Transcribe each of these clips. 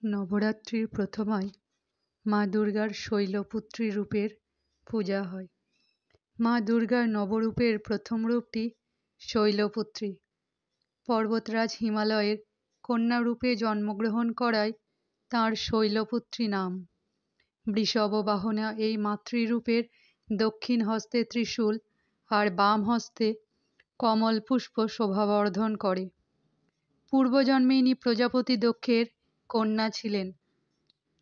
নবরাত্রির প্রথমায় মা দুর্গার শৈলপুত্রী রূপের পূজা হয়। মা দুর্গার নবরূপের প্রথম রূপটি শৈলপুত্রী। পর্বতরাজ হিমালয়ের কন্যারূপে জন্মগ্রহণ করায় তাঁর শৈলপুত্রী নাম। বৃষভবাহনা এই মাতৃরূপের দক্ষিণ হস্তে ত্রিশূল আর বাম হস্তে কমল পুষ্প শোভাবর্ধন করে। পূর্বজন্মে ইনি প্রজাপতি দক্ষের কন্যা ছিলেন।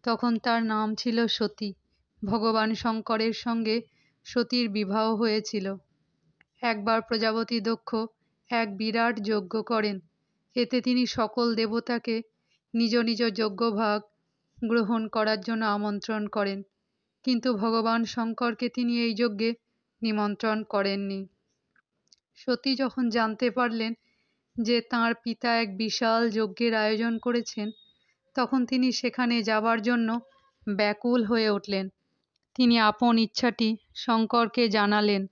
তখন তার নাম ছিল সতী। ভগবান শঙ্করের সঙ্গে সতীর বিবাহ হয়েছিল। একবার প্রজাপতি দক্ষ এক বিরাট যজ্ঞ করেন। এতে তিনি সকল দেবতাকে নিজ নিজ যজ্ঞভাগ গ্রহণ করার জন্য আমন্ত্রণ করেন, কিন্তু ভগবান শঙ্করকে তিনি এই যজ্ঞে নিমন্ত্রণ করেননি। সতী যখন জানতে পারলেন যে তাঁর পিতা এক বিশাল যজ্ঞের আয়োজন করেছেন, তখন তিনি সেখানে যাবার জন্য ব্যাকুল হয়ে উঠলেন। তিনি আপন ইচ্ছাটি শঙ্করকে জানালেন।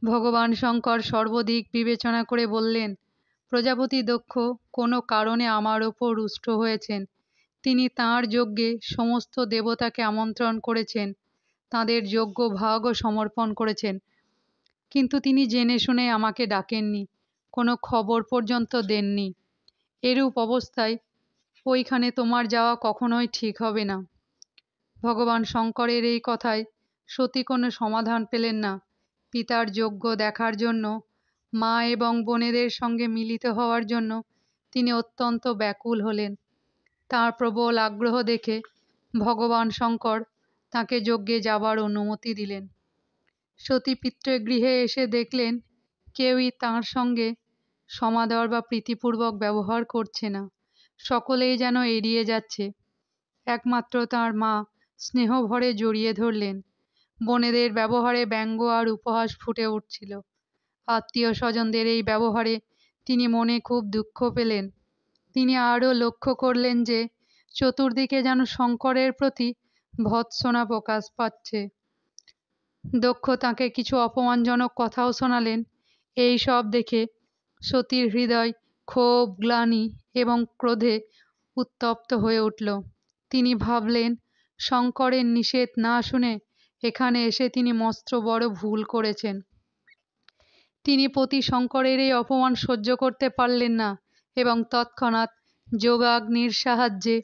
ভগবান শঙ্কর সর্বদিক বিবেচনা করে বললেন, প্রজাপতি দক্ষ কোনো কারণে আমার ওপর রুষ্ট হয়েছেন। তিনি তাঁর যজ্ঞে সমস্ত দেবতাকে আমন্ত্রণ করেছেন, তাঁদের যজ্ঞ ভাগও সমর্পণ করেছেন, কিন্তু তিনি জেনে শুনে আমাকে ডাকেননি, কোনো খবর পর্যন্ত দেননি। এরূপ অবস্থায় ওইখানে তোমার যাওয়া কখনোই ঠিক হবে না। ভগবান শঙ্করের এই কথায় সতী কোনো সমাধান পেলেন না। পিতার যজ্ঞ দেখার জন্য, মা এবং বোনেদের সঙ্গে মিলিত হওয়ার জন্য তিনি অত্যন্ত ব্যাকুল হলেন। তাঁর প্রবল আগ্রহ দেখে ভগবান শঙ্কর তাঁকে যজ্ঞে যাবার অনুমতি দিলেন। সতী পিতৃগৃহে এসে দেখলেন কেউই তাঁর সঙ্গে সমাদর বা প্রীতিপূর্বক ব্যবহার করছে না। সকলেই যেন এড়িয়ে যাচ্ছে। একমাত্র তাঁর মা স্নেহভরে জড়িয়ে ধরলেন। বোনেদের ব্যবহারে ব্যঙ্গ আর উপহাস ফুটে উঠছিল। আত্মীয় স্বজনদের এই ব্যবহারে তিনি মনে খুব দুঃখ পেলেন। তিনি আরও লক্ষ্য করলেন যে চতুর্দিকে যেন শঙ্করের প্রতি ভৎসনা প্রকাশ পাচ্ছে। দক্ষ তাঁকে কিছু অপমানজনক কথাও শোনালেন। এই সব দেখে সতীর হৃদয় ক্ষোভ, গ্লানি এবং ক্রোধে উত্তপ্ত হয়ে উঠল। তিনি ভাবলেন, শঙ্করের নিষেধ না শুনে এখানে এসে তিনি মস্ত বড় ভুল করেছেন। তিনি পতি শঙ্করের এই অপমান সহ্য করতে পারলেন না এবং তৎক্ষণাৎ যোগাগ্নির সাহায্যে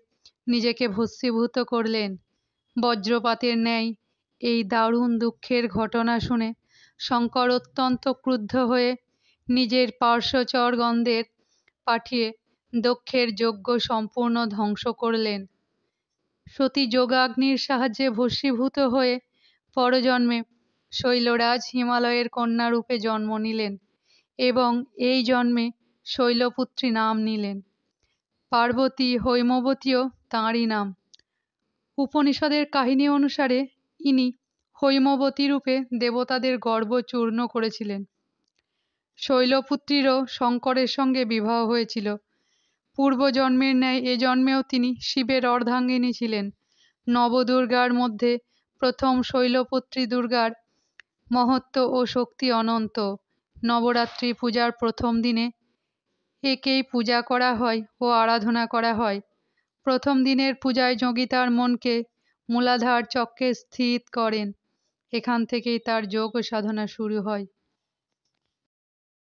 নিজেকে ভস্মীভূত করলেন। বজ্রপাতের ন্যায় এই দারুণ দুঃখের ঘটনা শুনে শঙ্কর অত্যন্ত ক্রুদ্ধ হয়ে নিজের পার্শ্বচরগণদের পাঠিয়ে দক্ষের যজ্ঞ সম্পূর্ণ ধ্বংস করলেন। সতী যোগাগ্নির সাহায্যে ভস্মীভূত হয়ে পরজন্মে শৈলরাজ হিমালয়ের কন্যারূপে জন্ম নিলেন এবং এই জন্মে শৈলপুত্রী নাম নিলেন। পার্বতী, হৈমবতীও তাঁরই নাম। উপনিষদের কাহিনী অনুসারে ইনি হৈমবতী রূপে দেবতাদের গর্ব চূর্ণ করেছিলেন। শৈলপুত্রীরও শঙ্করের সঙ্গে বিবাহ হয়েছিল। পূর্বজন্মের ন্যায় এ জন্মেও তিনি শিবের অর্ধাঙ্গিনী ছিলেন। নবদুর্গার মধ্যে প্রথম শৈলপুত্রী দুর্গার মহত্ত্ব ও শক্তি অনন্ত। নবরাত্রি পূজার প্রথম দিনে একেই পূজা করা হয় ও আরাধনা করা হয়। প্রথম দিনের পূজায় যোগী তার মনকে মূলাধার চক্রে স্থিত করেন। এখান থেকেই তার যোগ সাধনা শুরু হয়।